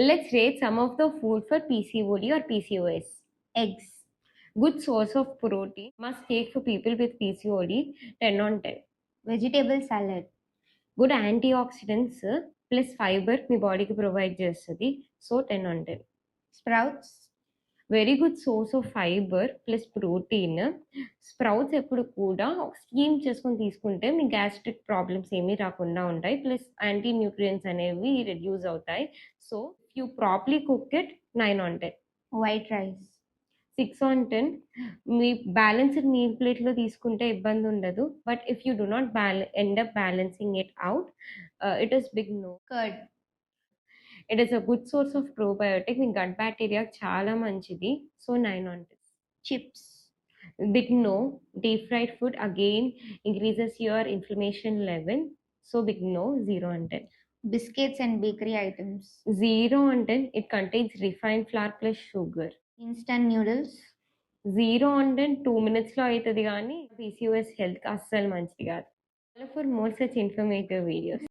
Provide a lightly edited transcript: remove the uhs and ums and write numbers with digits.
Let's rate some of the food for PCOD or PCOS. Eggs. Good source of protein. Must take for people with PCOD, 10 on 10. Vegetable salad. Good antioxidants plus fiber మీ బాడీకి provide చేస్తుంది. So 10 on 10. Sprouts. Very good source of fibre plus protein. Sprouts ఎప్పుడు కూడా steam చేసుకొని తీసుకుంటే మీ gastric problems ఏమీ రాకుండా ఉంటాయి. Plus anti nutrients అనేవి రెడ్యూస్ అవుతాయి. So you properly cook it 9 on 10. White rice. 6 on 10. మీ బ్యాలెన్స్డ్ మీల్ ప్లేట్లో తీసుకుంటే ఇబ్బంది ఉండదు. But if you do not end up balancing it out, it is big no. Curd. It is a good source of probiotic. మీ gut bacteria చాలా మంచిది. So 9 on 10. Chips. Big no. Deep fried food again increases your inflammation level. So big no. 0 on 10. Biscuits and bakery items. 0 on 10. It contains refined flour plus sugar. Instant noodles. 0 on 10. 2 minutes లో అవుతుంది కానీ PCOS health కి అస్సలు మంచిది కాదు. For more such informative videos.